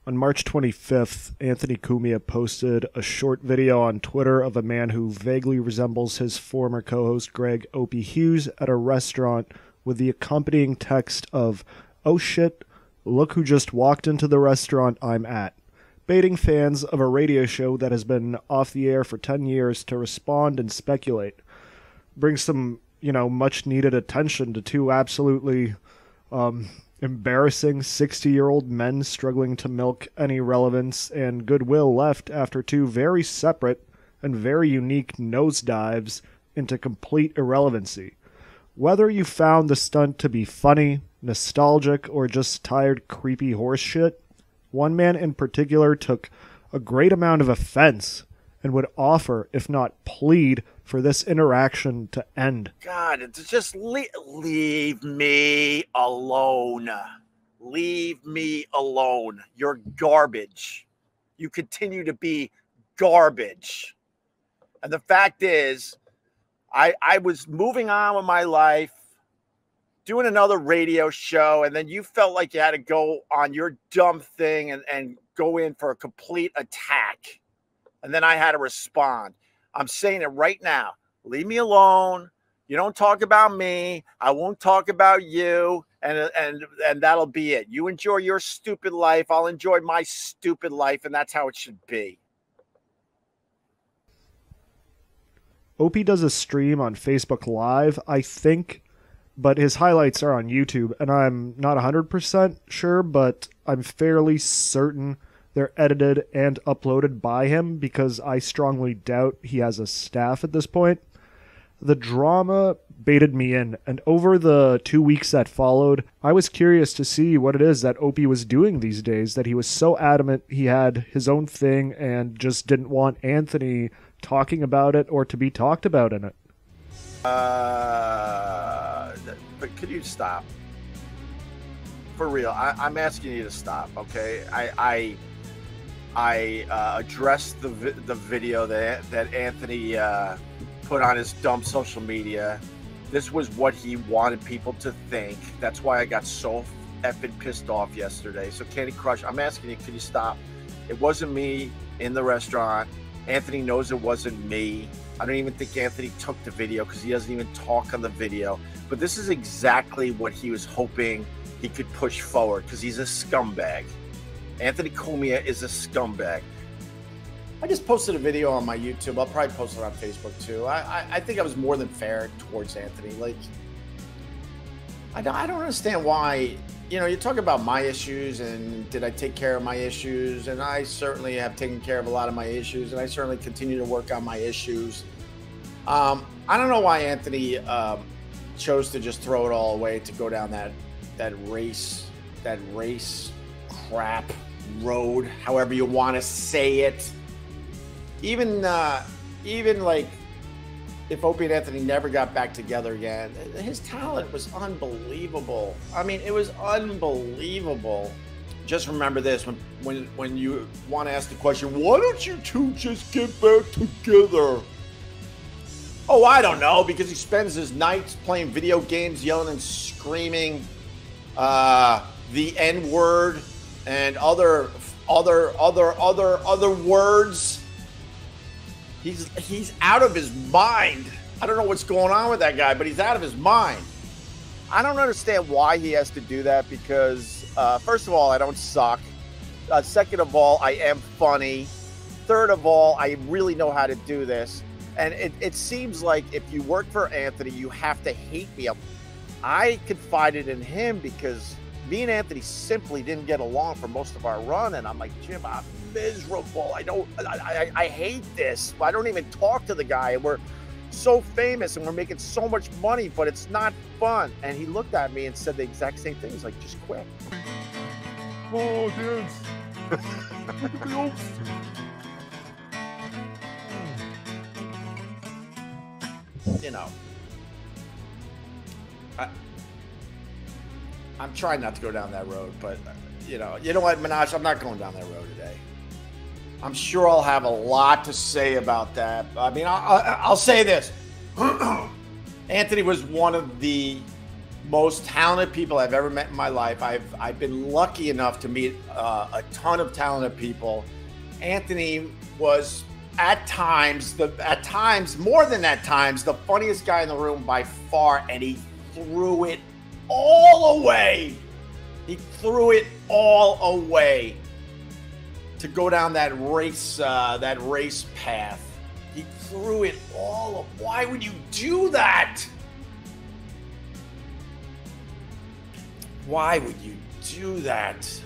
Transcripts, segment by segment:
On March 25th, Anthony Cumia posted a short video on Twitter of a man who vaguely resembles his former co-host Gregg Opie Hughes at a restaurant with the accompanying text of, "Oh shit, look who just walked into the restaurant I'm at," baiting fans of a radio show that has been off the air for 10 years to respond and speculate. Brings some, much needed attention to two absolutely embarrassing 60-year-old men struggling to milk any relevance and goodwill left after two very separate and very unique nosedives into complete irrelevancy. Whether you found the stunt to be funny, nostalgic, or just tired, creepy horse shit, one man in particular took a great amount of offense and would offer, if not plead, for this interaction to end. God, it's just leave me alone. Leave me alone. You're garbage. You continue to be garbage. And the fact is, I was moving on with my life, doing another radio show, and then you felt like you had to go on your dumb thing and go in for a complete attack. And then I had to respond. I'm saying it right now. Leave me alone. You don't talk about me. I won't talk about you. And that'll be it. You enjoy your stupid life. I'll enjoy my stupid life. And that's how it should be. Opie does a stream on Facebook Live, I think, but his highlights are on YouTube. And I'm not 100% sure, but I'm fairly certain they're edited and uploaded by him because I strongly doubt he has a staff at this point. The drama baited me in, and over the 2 weeks that followed, I was curious to see what it is that Opie was doing these days, that he was so adamant he had his own thing and just didn't want Anthony talking about it or to be talked about in it. But could you stop? For real, I'm asking you to stop, okay? I addressed the video that Anthony put on his dumb social media. This was what he wanted people to think. That's why I got so effing pissed off yesterday. So Candy Crush, I'm asking you, can you stop? It wasn't me in the restaurant. Anthony knows it wasn't me. I don't even think Anthony took the video because he doesn't even talk on the video. But this is exactly what he was hoping he could push forward because he's a scumbag. Anthony Cumia is a scumbag. I just posted a video on my YouTube. I'll probably post it on Facebook too. I think I was more than fair towards Anthony. Like, I don't understand why, you talk about my issues and did I take care of my issues? And I certainly have taken care of a lot of my issues, and I certainly continue to work on my issues. I don't know why Anthony chose to just throw it all away to go down that race crap road, however you want to say it. Even like if Opie and Anthony never got back together again, his talent was unbelievable. I mean, it was unbelievable. Just remember this, when you want to ask the question, why don't you two just get back together? Oh, I don't know, because he spends his nights playing video games, yelling and screaming the N-word and other words. He's out of his mind. I don't know what's going on with that guy, but he's out of his mind. I don't understand why he has to do that because, first of all, I don't suck. Second of all, I am funny. Third of all, I really know how to do this. And it seems like if you work for Anthony, you have to hate me. I confided in him because me and Anthony simply didn't get along for most of our run. And I'm like, Jim, I'm miserable. I hate this. I don't even talk to the guy. And we're so famous and we're making so much money, but it's not fun. And he looked at me and said the exact same thing. He's like, just quit. Oh, yes. Look at the oops. I'm trying not to go down that road, but you know what, Minaj, I'm not going down that road today. I'm sure I'll have a lot to say about that. I mean, I'll say this. Anthony was one of the most talented people I've ever met in my life. I've been lucky enough to meet a ton of talented people. Anthony was at times, more than at times, the funniest guy in the room by far, and he threw it all away. He threw it all away to go down that race path. He threw it all. Why would you do that? Why would you do that?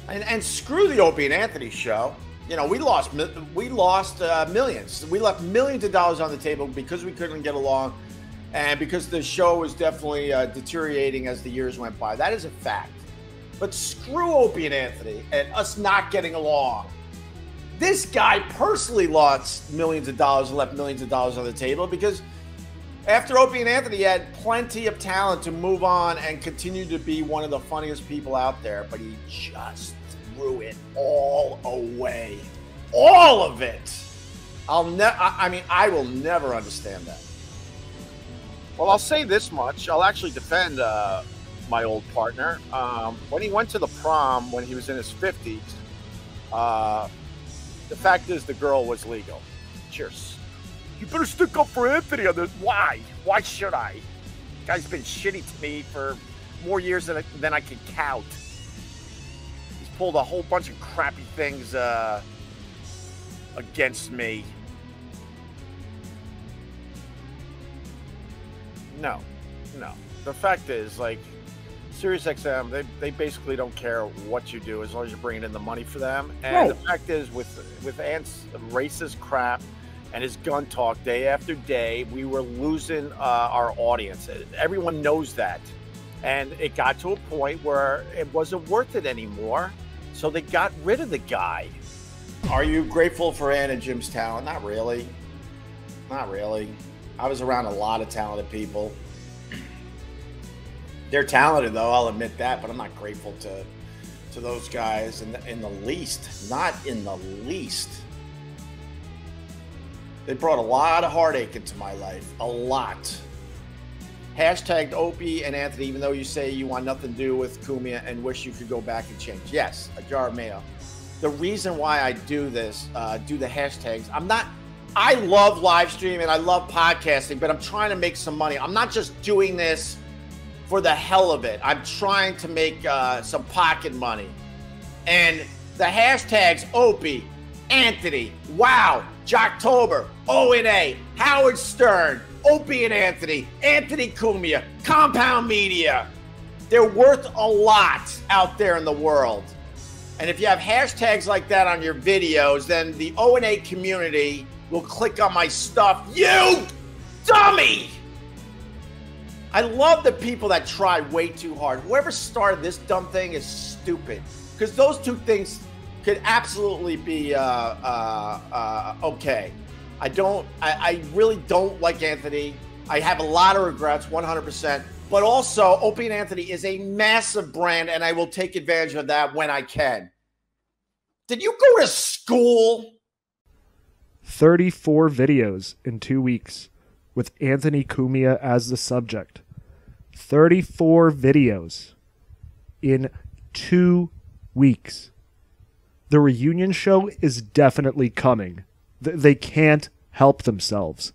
And screw the Opie and Anthony show. You know, we lost millions. We left millions of dollars on the table because we couldn't get along, and because the show was definitely deteriorating as the years went by. That is a fact. But screw Opie and Anthony and us not getting along. This guy personally lost millions of dollars and left millions of dollars on the table because after Opie and Anthony had plenty of talent to move on and continue to be one of the funniest people out there, but he just threw it all away. All of it. I will never understand that. Well, I'll say this much. I'll actually defend my old partner. When he went to the prom when he was in his 50s, the fact is the girl was legal. Cheers. You better stick up for Anthony on this. Why? Why should I? The guy's been shitty to me for more years than I can count. He's pulled a whole bunch of crappy things against me. No. The fact is, like, SiriusXM, they basically don't care what you do as long as you're bringing in the money for them. And Right. The fact is, with Ant's racist crap and his gun talk day after day, we were losing our audience. Everyone knows that. And it got to a point where it wasn't worth it anymore. So they got rid of the guy. Are you grateful for Ann and Jim's talent? Not really. Not really. I was around a lot of talented people. They're talented, though, I'll admit that, but I'm not grateful to those guys in the least. Not in the least. They brought a lot of heartache into my life. A lot. Hashtagged Opie and Anthony, even though you say you want nothing to do with Cumia and wish you could go back and change. Yes, a jar of mayo. The reason why I do this, do the hashtags, I love live streaming, I love podcasting, but I'm trying to make some money. I'm not just doing this for the hell of it. I'm trying to make some pocket money. And the hashtags Opie, Anthony, Wow, Jocktober, O&A, Howard Stern, Opie and Anthony Cumia, Compound Media. They're worth a lot out there in the world. And if you have hashtags like that on your videos, then the O&A community will click on my stuff. You dummy! I love the people that try way too hard. Whoever started this dumb thing is stupid. Because those two things could absolutely be okay. I really don't like Anthony. I have a lot of regrets, 100%. But also, Opie and Anthony is a massive brand, and I will take advantage of that when I can. Did you go to school? 34 videos in 2 weeks with Anthony Cumia as the subject. 34 videos in 2 weeks. The reunion show is definitely coming. They can't help themselves.